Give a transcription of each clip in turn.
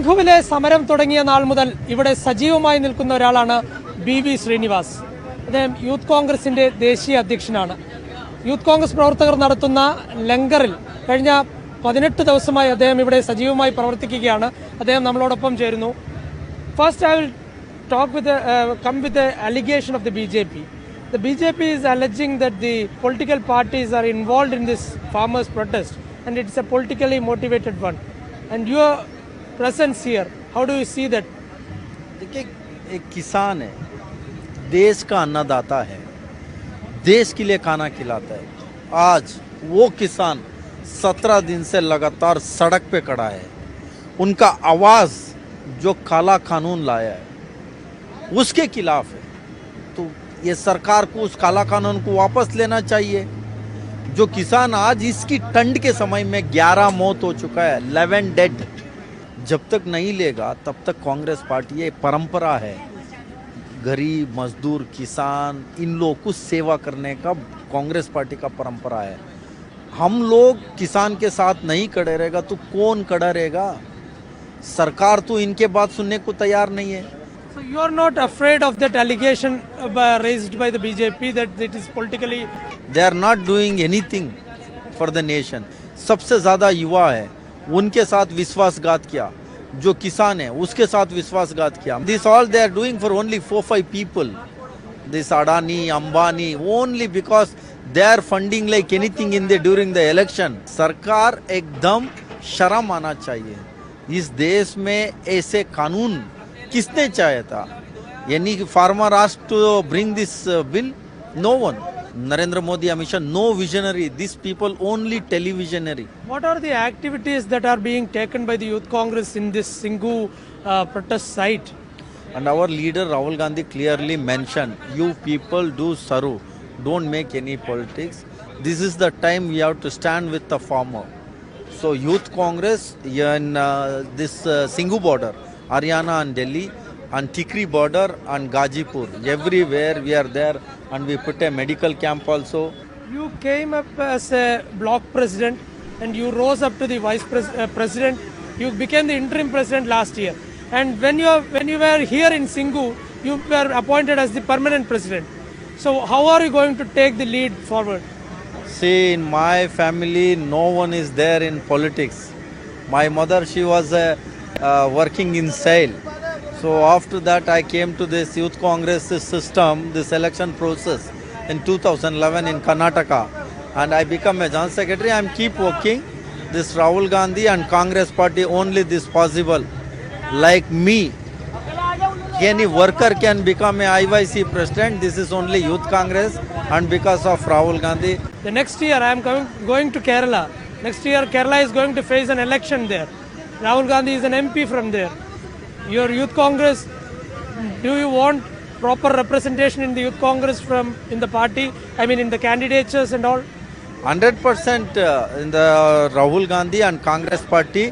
സിംഘുവിലെ സമരം തുടങ്ങിയ നാൾ മുതൽ ഇവിടെ സജീവമായി നിൽക്കുന്ന ഒരാളാണ് ബി ശ്രീനിവാസ്. അദ്ദേഹം യൂത്ത് കോൺഗ്രസിന്റെ ദേശീയ അധ്യക്ഷനാണ്. യൂത്ത് കോൺഗ്രസ് പ്രവർത്തകർ നടത്തുന്ന ലങ്കറിൽ കഴിഞ്ഞ 18 ദിവസമായി അദ്ദേഹം ഇവിടെ സജീവമായി പ്രവർത്തിക്കുകയാണ്. അദ്ദേഹം നമ്മളോടൊപ്പം ചേരുന്നു. First I will talk with come with the allegation of the BJP. The BJP is alleging that the political parties are involved in this farmers' protest and it's a politically motivated one. And your presence here, how do you see that? देखिए, एक किसान है, देश का अन्नदाता है, देश के लिए खाना खिलाता है. आज वो किसान 17 दिन से लगातार सड़क पे खड़ा है. उनका आवाज़ जो काला कानून लाया है उसके खिलाफ है. तो ये सरकार को उस काला कानून को वापस लेना चाहिए. जो किसान आज इसकी ठंड के समय में 11 मौत हो चुका है, 11 डेड. जब तक नहीं लेगा तब तक कांग्रेस पार्टी, ये परंपरा है, गरीब मजदूर किसान इन लोगों को सेवा करने का कांग्रेस पार्टी का परंपरा है. हम लोग किसान के साथ नहीं खड़े रहेगा तो कौन खड़ा रहेगा? सरकार तो इनके बात सुनने को तैयार नहीं है. So you are not afraid of that allegation raised by the BJP that it is politically? They are not doing anything for the nation. सबसे ज़्यादा युवा है, उनके साथ विश्वासघात किया. जो किसान है उसके साथ विश्वासघात किया. This all they are doing for only 4-5 people. This Adani, Ambani, only because they are funding like anything in the during the election. सरकार एकदम शर्म आना चाहिए. इस देश में ऐसे कानून किसने चाहा था? यानी कि farmer asked to bring this bill, no one. Narendra Modi, Amit Shah, no visionary. These people only televisionary. What are the activities that are being taken by the Youth Congress in this Singhu protest site? And our leader Rahul Gandhi clearly mentioned, you people do saru, don't make any politics. This is the time we have to stand with the farmer. So Youth Congress in this Singhu border, Haryana and Delhi, and Tikri border and Gazipur, everywhere we are there, and we put a medical camp also. You came up as a block president and you rose up to the vice president. You became the interim president last year. And when you were here in Singhu, you were appointed as the permanent president. So how are you going to take the lead forward? See, in my family, no one is there in politics. My mother, she was working in SAIL. So after that, I came to this Youth Congress system, this election process in 2011 in Karnataka. And I become a General Secretary. I am keep working. This Rahul Gandhi and Congress party only this possible. Like me, any worker can become a IYC president. This is only Youth Congress and because of Rahul Gandhi. The next year I am going to Kerala. Next year Kerala is going to face an election there. Rahul Gandhi is an MP from there. Your Youth Congress, do you want proper representation in the Youth Congress in the party? I mean in the candidatures and all? 100% in the Rahul Gandhi and Congress party,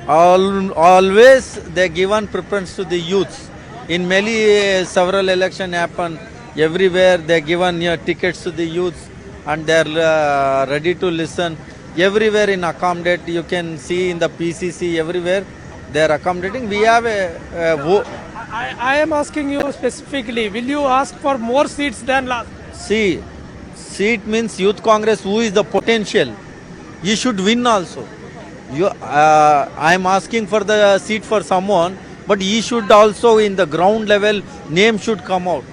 always they given preference to the youths. In many several election happen, everywhere they given tickets to the youths and they are ready to listen. Everywhere in accommodate, you can see in the PCC, everywhere they are accommodating. We have a vote. I am asking you specifically, will you ask for more seats than last? See, seat means Youth Congress, who is the potential, he should win also. I am asking for the seat for someone, but he should also in the ground level, name should come out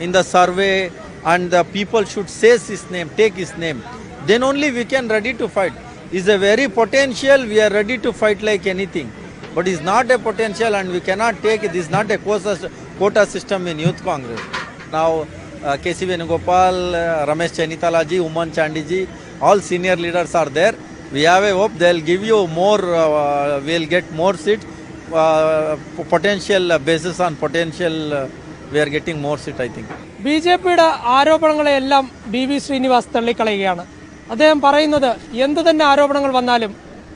in the survey and the people should say his name, take his name. Then only we can ready to fight. Is a very potential, we are ready to fight like anything. But it's not a potential and we cannot take it. This is not a quota system in Youth Congress. Now, K.C. Venugopal, Ramesh Chainitala ji, Uman Chandi ji, all senior leaders are there. We have a hope they'll give you more, we'll get more seats. Potential basis on potential, we are getting more seats, I think. BJPയുടെ ആരോപണങ്ങളെല്ലാം B Srinivas തള്ളിക്കളയുകയാണ്. അദ്ദേഹം പറയുന്നത് എന്ത് തന്നെ ആരോപണങ്ങൾ വന്നാലും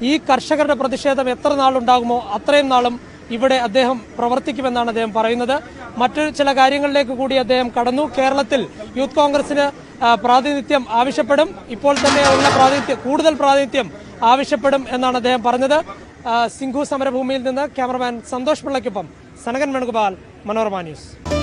ഈ കർഷകരുടെ പ്രതിഷേധം എത്ര നാളുണ്ടാകുമോ അത്രയും നാളും ഇവിടെ അദ്ദേഹം പ്രവർത്തിക്കുമെന്നാണ് അദ്ദേഹം പറയുന്നത്. മറ്റു ചില കാര്യങ്ങളിലേക്ക് കൂടി അദ്ദേഹം കടന്നു. കേരളത്തിൽ യൂത്ത് കോൺഗ്രസിന് പ്രാതിനിധ്യം ആവശ്യപ്പെടും, ഇപ്പോൾ തന്നെ ഉള്ള കൂടുതൽ പ്രാതിനിധ്യം ആവശ്യപ്പെടും എന്നാണ് അദ്ദേഹം പറഞ്ഞത്. സിംഘു സമരഭൂമിയിൽ നിന്ന് ക്യാമറമാൻ സന്തോഷ് പിള്ളയ്ക്കൊപ്പം സനകൻ വേണുഗോപാൽ, മനോരമ ന്യൂസ്.